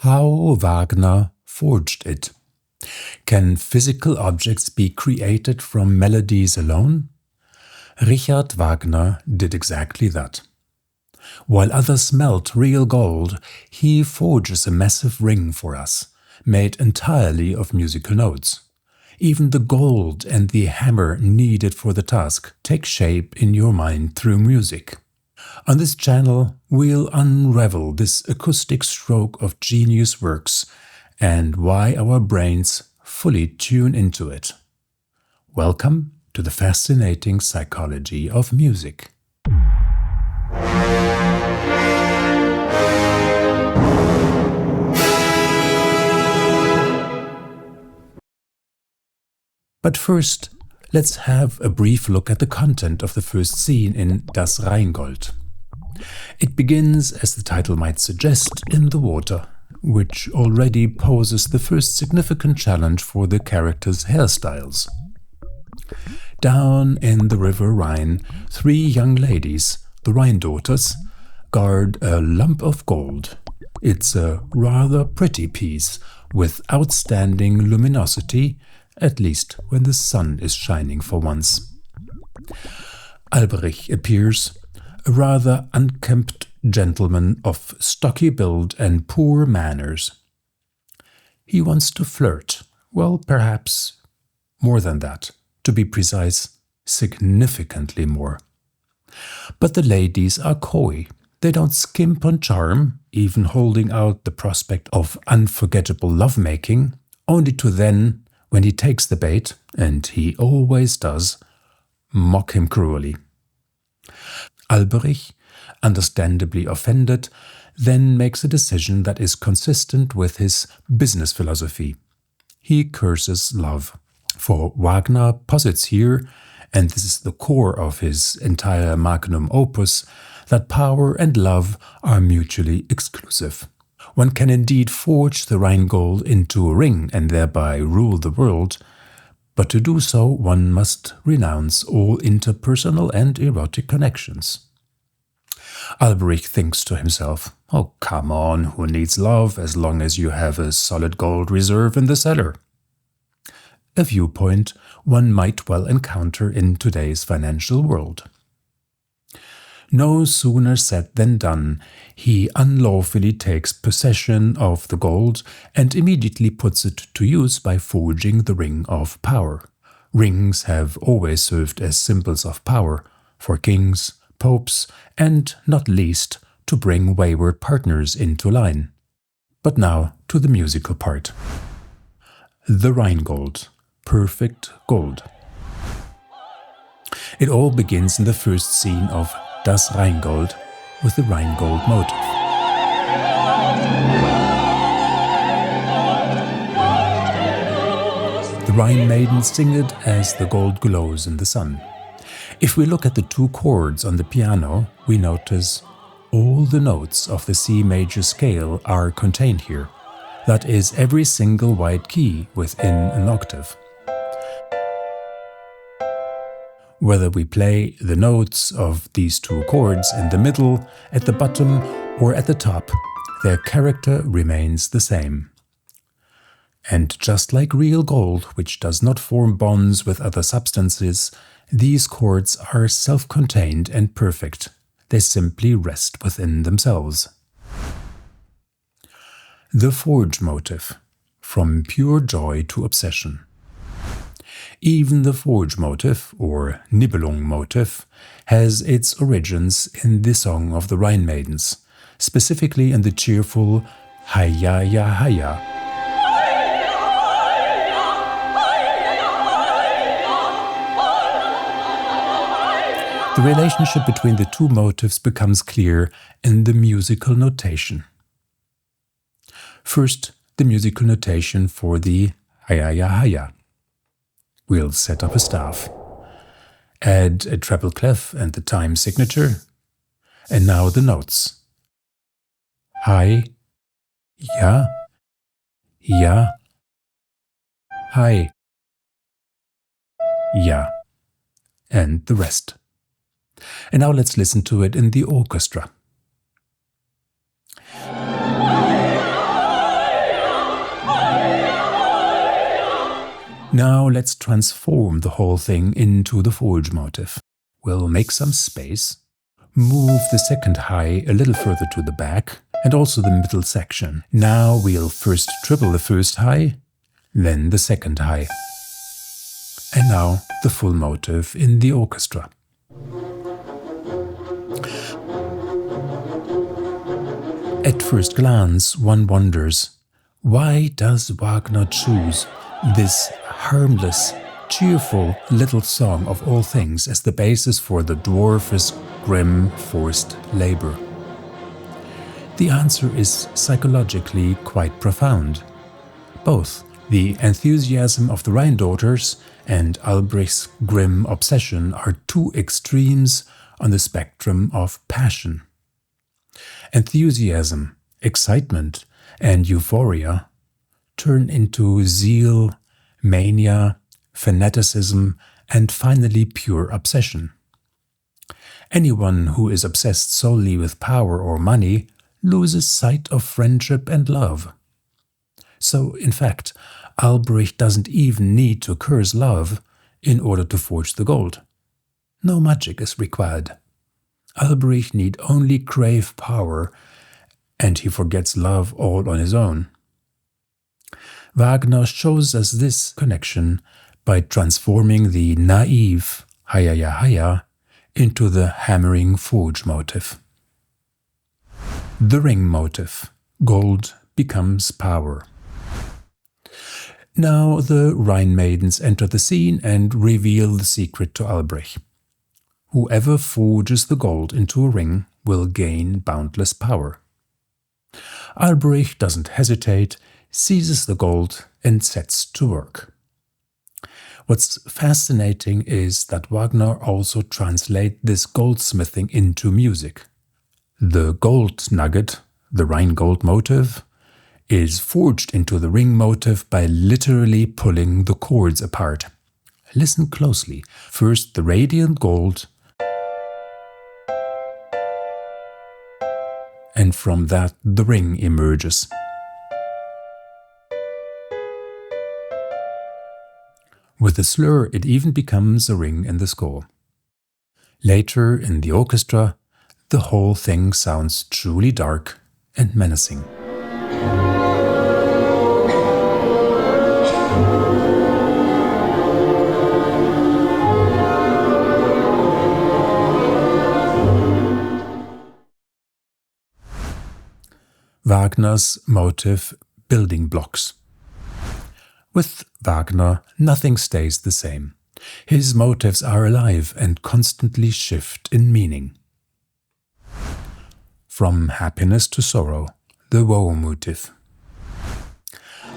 How Wagner forged it. Can physical objects be created from melodies alone? Richard Wagner did exactly that. While others melt real gold, he forges a massive ring for us, made entirely of musical notes. Even the gold and the hammer needed for the task take shape in your mind through music. On this channel, we'll unravel this acoustic stroke of genius works and why our brains fully tune into it. Welcome to the fascinating psychology of music. But first, let's have a brief look at the content of the first scene in Das Rheingold. It begins, as the title might suggest, in the water, which already poses the first significant challenge for the characters' hairstyles. Down in the river Rhine, three young ladies, the Rhine daughters, guard a lump of gold. It's a rather pretty piece, with outstanding luminosity, at least when the sun is shining for once. Alberich appears, a rather unkempt gentleman of stocky build and poor manners. He wants to flirt, well, perhaps more than that, to be precise, significantly more. But the ladies are coy. They don't skimp on charm, even holding out the prospect of unforgettable lovemaking, only to then, when he takes the bait, and he always does, mock him cruelly. Alberich, understandably offended, then makes a decision that is consistent with his business philosophy. He curses love. For Wagner posits here, and this is the core of his entire magnum opus, that power and love are mutually exclusive. One can indeed forge the Rhine Gold into a ring and thereby rule the world, but to do so one must renounce all interpersonal and erotic connections. Alberich thinks to himself, "Oh, come on, who needs love as long as you have a solid gold reserve in the cellar?" A viewpoint one might well encounter in today's financial world. No sooner said than done, he unlawfully takes possession of the gold and immediately puts it to use by forging the ring of power. Rings have always served as symbols of power for kings, popes, and, not least, to bring wayward partners into line. But now to the musical part. The Rheingold, perfect gold. It all begins in the first scene of Das Rheingold with the Rhine Gold motif. The Rhine Maidens sing it as the gold glows in the sun. If we look at the two chords on the piano, we notice all the notes of the C major scale are contained here. That is every single white key within an octave. Whether we play the notes of these two chords in the middle, at the bottom, or at the top, their character remains the same. And just like real gold, which does not form bonds with other substances, these chords are self-contained and perfect. They simply rest within themselves. The forge motif, from pure joy to obsession. Even the forge motif, or Nibelung motif, has its origins in the song of the Rhine Maidens, specifically in the cheerful Hi-ya ya hi-ya. The relationship between the two motifs becomes clear in the musical notation. First, the musical notation for the Hi-ya ya hi-ya. We'll set up a staff, add a treble clef and the time signature, and now the notes. Hi, ya, ya, hi, ya, and the rest. And now let's listen to it in the orchestra. Now let's transform the whole thing into the forge motif. We'll make some space, move the second high a little further to the back, and also the middle section. Now we'll first triple the first high, then the second high. And now the full motif in the orchestra. At first glance, one wonders, why does Wagner choose this harmless, cheerful little song of all things as the basis for the dwarfish, grim, forced labor? The answer is psychologically quite profound. Both the enthusiasm of the Rhine daughters and Alberich's grim obsession are two extremes on the spectrum of passion. Enthusiasm, excitement, and euphoria turn into zeal, mania, fanaticism, and finally pure obsession. Anyone who is obsessed solely with power or money loses sight of friendship and love. So, in fact, Alberich doesn't even need to curse love in order to forge the gold. No magic is required. Alberich need only crave power, and he forgets love all on his own. Wagner shows us this connection by transforming the naive Haya Haya into the hammering forge motif. The ring motif. Gold becomes power. Now the Rhine Maidens enter the scene and reveal the secret to Alberich. Whoever forges the gold into a ring will gain boundless power. Alberich doesn't hesitate, seizes the gold and sets to work. What's fascinating is that Wagner also translates this goldsmithing into music. The gold nugget, the Rhine Gold motif, is forged into the ring motif by literally pulling the chords apart. Listen closely. First the radiant gold, and from that the ring emerges. With a slur, it even becomes a ring in the score. Later, in the orchestra, the whole thing sounds truly dark and menacing. Wagner's motive building blocks. With Wagner, nothing stays the same. His motives are alive and constantly shift in meaning. From happiness to sorrow, the woe motif.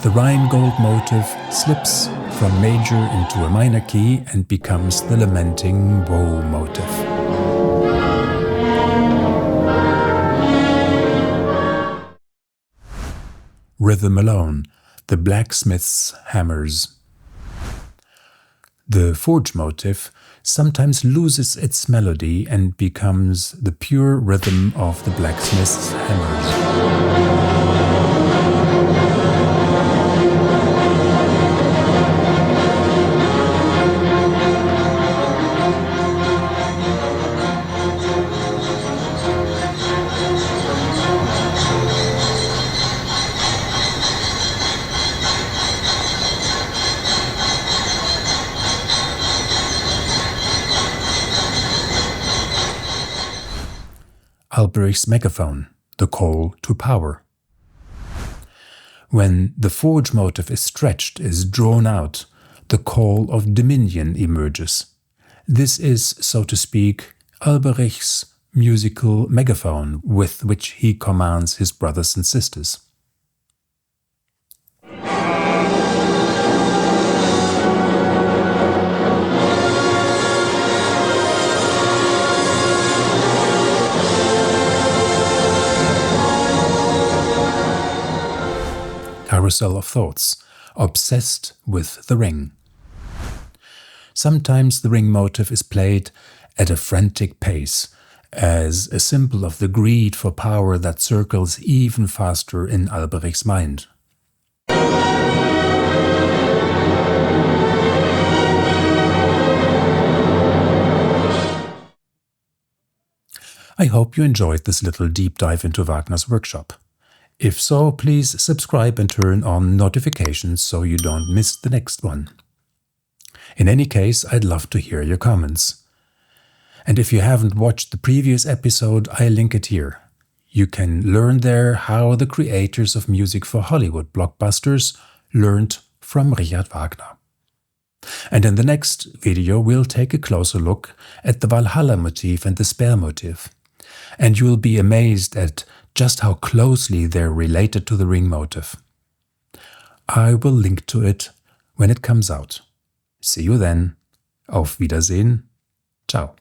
The Rhine Gold motif slips from major into a minor key and becomes the lamenting woe motif. Rhythm alone, the blacksmith's hammers. The forge motif sometimes loses its melody and becomes the pure rhythm of the blacksmith's hammers. Alberich's Megaphone, the call to power. When the forge motif is stretched, is drawn out, the call of dominion emerges. This is, so to speak, Alberich's musical megaphone with which he commands his brothers and sisters. Carousel of thoughts, obsessed with the ring. Sometimes the ring motif is played at a frantic pace, as a symbol of the greed for power that circles even faster in Alberich's mind. I hope you enjoyed this little deep dive into Wagner's workshop. If so, please subscribe and turn on notifications so you don't miss the next one. In any case, I'd love to hear your comments. And if you haven't watched the previous episode, I link it here. You can learn there how the creators of music for Hollywood blockbusters learned from Richard Wagner. And in the next video, we'll take a closer look at the Valhalla motif and the spare motif. And you'll be amazed at just how closely they're related to the ring motif. I will link to it when it comes out. See you then. Auf Wiedersehen. Ciao.